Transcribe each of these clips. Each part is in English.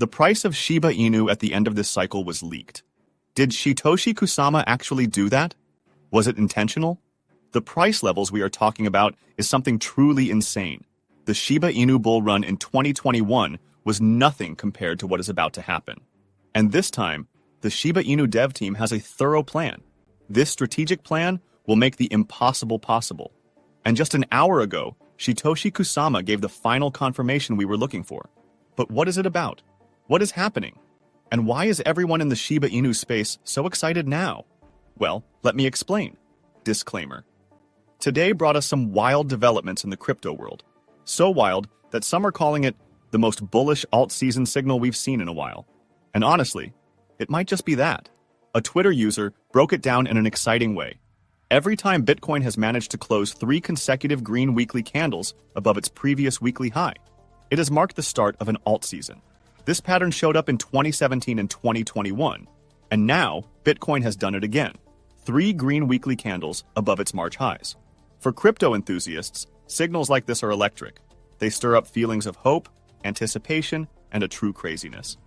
The price of Shiba Inu at the end of this cycle was leaked. Did Shytoshi Kusama actually do that? Was it intentional? The price levels we are talking about is something truly insane. The Shiba Inu bull run in 2021 was nothing compared to what is about to happen. And this time, the Shiba Inu dev team has a thorough plan. This strategic plan will make the impossible possible. And just an hour ago, Shytoshi Kusama gave the final confirmation we were looking for. But what is it about? What is happening? And why is everyone in the Shiba Inu space so excited now? Well, let me explain. Disclaimer. Today brought us some wild developments in the crypto world. So wild that some are calling it the most bullish alt-season signal we've seen in a while. And honestly, it might just be that. A Twitter user broke it down in an exciting way. Every time Bitcoin has managed to close 3 consecutive green weekly candles above its previous weekly high, it has marked the start of an alt-season. This pattern showed up in 2017 and 2021, and now Bitcoin has done it again. 3 green weekly candles above its March highs. For crypto enthusiasts, signals like this are electric. They stir up feelings of hope, anticipation, and a true craziness.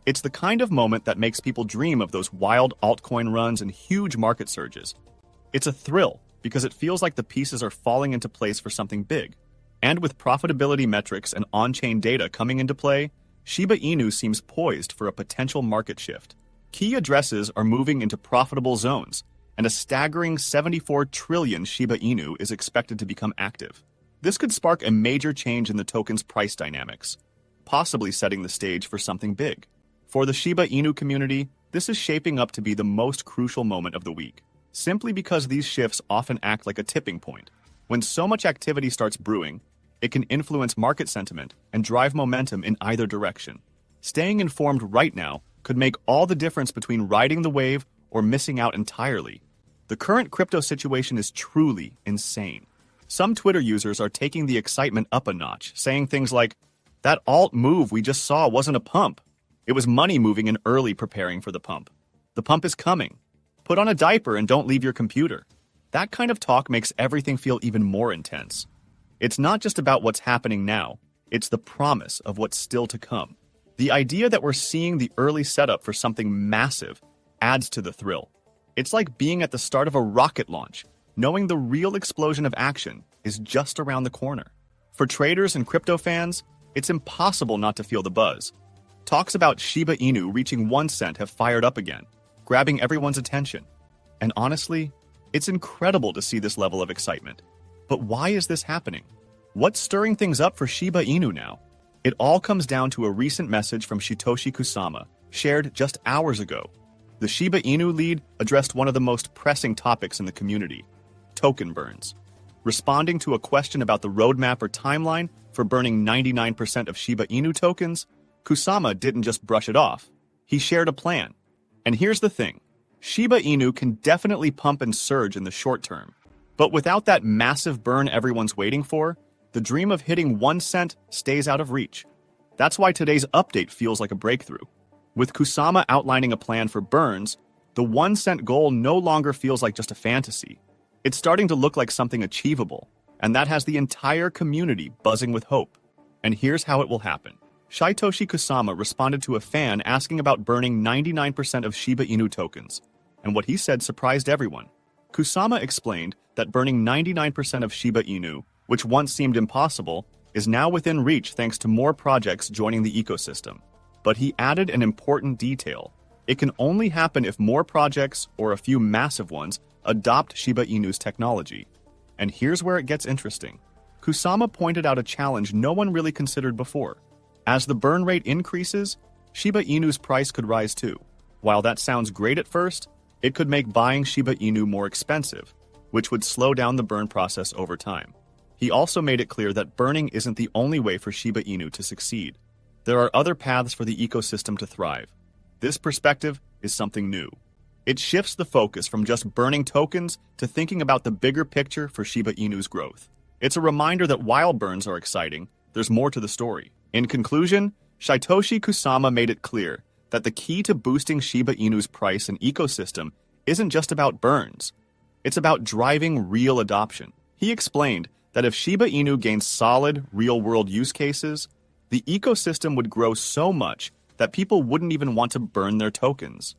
It's the kind of moment that makes people dream of those wild altcoin runs and huge market surges. It's a thrill because it feels like the pieces are falling into place for something big. And with profitability metrics and on-chain data coming into play, Shiba Inu seems poised for a potential market shift. Key addresses are moving into profitable zones, and a staggering 74 trillion Shiba Inu is expected to become active. This could spark a major change in the token's price dynamics, possibly setting the stage for something big. For the Shiba Inu community, this is shaping up to be the most crucial moment of the week, simply because these shifts often act like a tipping point. When so much activity starts brewing, it can influence market sentiment and drive momentum in either direction. Staying informed right now could make all the difference between riding the wave or missing out entirely. The current crypto situation is truly insane. Some Twitter users are taking the excitement up a notch, saying things like, "That alt move we just saw wasn't a pump. It was money moving in early preparing for the pump. The pump is coming. Put on a diaper and don't leave your computer." That kind of talk makes everything feel even more intense. It's not just about what's happening now, it's the promise of what's still to come. The idea that we're seeing the early setup for something massive adds to the thrill. It's like being at the start of a rocket launch, knowing the real explosion of action is just around the corner. For traders and crypto fans, it's impossible not to feel the buzz. Talks about Shiba Inu reaching 1 cent have fired up again, grabbing everyone's attention. And honestly, it's incredible to see this level of excitement. But why is this happening? What's stirring things up for Shiba Inu now? It all comes down to a recent message from Shytoshi Kusama, shared just hours ago. The Shiba Inu lead addressed one of the most pressing topics in the community, token burns. Responding to a question about the roadmap or timeline for burning 99% of Shiba Inu tokens, Kusama didn't just brush it off. He shared a plan. And here's the thing. Shiba Inu can definitely pump and surge in the short term. But without that massive burn everyone's waiting for, the dream of hitting 1 cent stays out of reach. That's why today's update feels like a breakthrough. With Kusama outlining a plan for burns, the 1 cent goal no longer feels like just a fantasy. It's starting to look like something achievable, and that has the entire community buzzing with hope. And here's how it will happen. Shytoshi Kusama responded to a fan asking about burning 99% of Shiba Inu tokens, and what he said surprised everyone. Kusama explained that burning 99% of Shiba Inu, which once seemed impossible, is now within reach thanks to more projects joining the ecosystem. But he added an important detail. It can only happen if more projects, or a few massive ones, adopt Shiba Inu's technology. And here's where it gets interesting. Kusama pointed out a challenge no one really considered before. As the burn rate increases, Shiba Inu's price could rise too. While that sounds great at first, it could make buying Shiba Inu more expensive, which would slow down the burn process over time. He also made it clear that burning isn't the only way for Shiba Inu to succeed. There are other paths for the ecosystem to thrive. This perspective is something new. It shifts the focus from just burning tokens to thinking about the bigger picture for Shiba Inu's growth. It's a reminder that while burns are exciting, there's more to the story. In conclusion, Shytoshi Kusama made it clear that the key to boosting Shiba Inu's price and ecosystem isn't just about burns. It's about driving real adoption. He explained that if Shiba Inu gains solid, real-world use cases, the ecosystem would grow so much that people wouldn't even want to burn their tokens.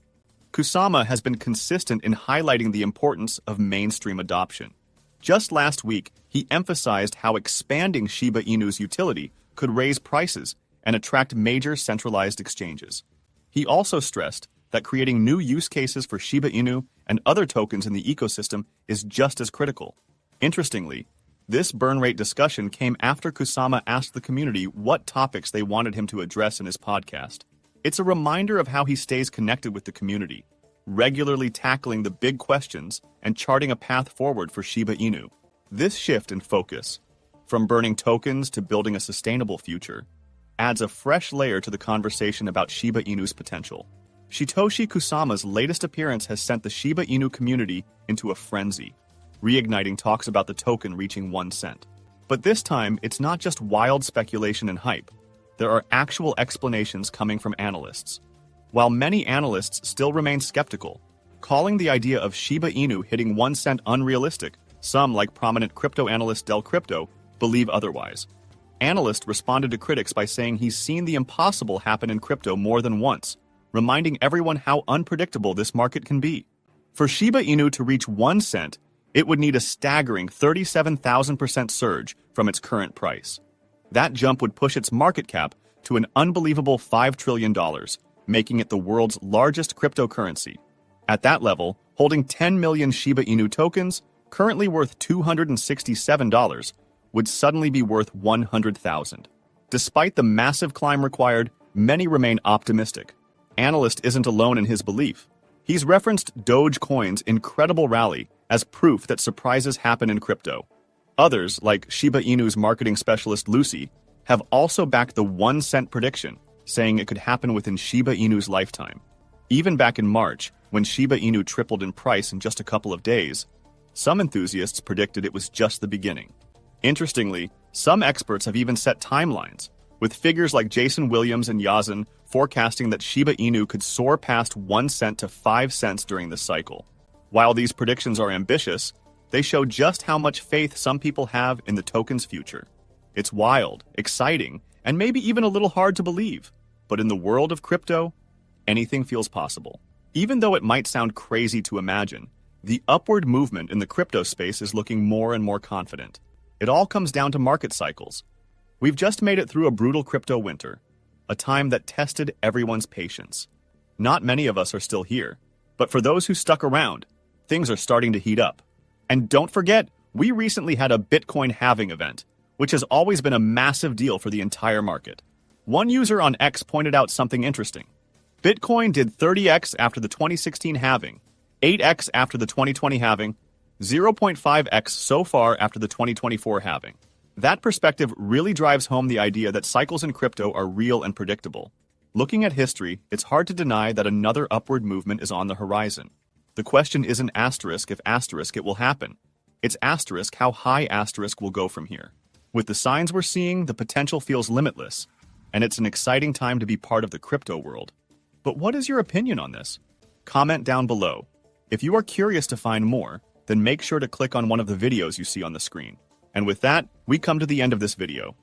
Kusama has been consistent in highlighting the importance of mainstream adoption. Just last week, he emphasized how expanding Shiba Inu's utility could raise prices and attract major centralized exchanges. He also stressed that creating new use cases for Shiba Inu and other tokens in the ecosystem is just as critical. Interestingly, this burn rate discussion came after Kusama asked the community what topics they wanted him to address in his podcast. It's a reminder of how he stays connected with the community, regularly tackling the big questions and charting a path forward for Shiba Inu. This shift in focus, from burning tokens to building a sustainable future, adds a fresh layer to the conversation about Shiba Inu's potential. Shytoshi Kusama's latest appearance has sent the Shiba Inu community into a frenzy, reigniting talks about the token reaching 1 cent. But this time, it's not just wild speculation and hype. There are actual explanations coming from analysts. While many analysts still remain skeptical, calling the idea of Shiba Inu hitting 1 cent unrealistic, some, like prominent crypto analyst Del Crypto, believe otherwise. Analyst responded to critics by saying he's seen the impossible happen in crypto more than once, reminding everyone how unpredictable this market can be. For Shiba Inu to reach 1 cent, it would need a staggering 37,000% surge from its current price. That jump would push its market cap to an unbelievable $5 trillion, making it the world's largest cryptocurrency. At that level, holding 10 million Shiba Inu tokens, currently worth $267, would suddenly be worth 100,000. Despite the massive climb required, many remain optimistic. Analyst isn't alone in his belief. He's referenced Dogecoin's incredible rally as proof that surprises happen in crypto. Others, like Shiba Inu's marketing specialist Lucy, have also backed the 1 cent prediction, saying it could happen within Shiba Inu's lifetime. Even back in March, when Shiba Inu tripled in price in just a couple of days, some enthusiasts predicted it was just the beginning. Interestingly, some experts have even set timelines, with figures like Jason Williams and Yazan forecasting that Shiba Inu could soar past 1 cent to 5 cents during this cycle. While these predictions are ambitious, they show just how much faith some people have in the token's future. It's wild, exciting, and maybe even a little hard to believe, but in the world of crypto, anything feels possible. Even though it might sound crazy to imagine, the upward movement in the crypto space is looking more and more confident. It all comes down to market cycles. We've just made it through a brutal crypto winter, a time that tested everyone's patience. Not many of us are still here, but for those who stuck around, things are starting to heat up. And don't forget, we recently had a Bitcoin halving event, which has always been a massive deal for the entire market. One user on X pointed out something interesting. Bitcoin did 30x after the 2016 halving, 8x after the 2020 halving, 0.5x so far after the 2024 halving. That perspective really drives home the idea that cycles in crypto are real and predictable. Looking at history, it's hard to deny that another upward movement is on the horizon. The question isn't asterisk if asterisk it will happen. It's asterisk how high asterisk will go from here. With the signs we're seeing, the potential feels limitless, and it's an exciting time to be part of the crypto world. But what is your opinion on this? Comment down below. If you are curious to find more, then make sure to click on one of the videos you see on the screen. And with that, we come to the end of this video.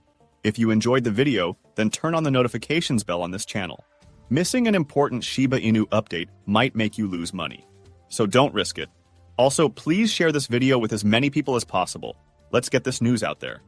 If you enjoyed the video, then turn on the notifications bell on this channel. Missing an important Shiba Inu update might make you lose money, so don't risk it. Also, please share this video with as many people as possible. Let's get this news out there.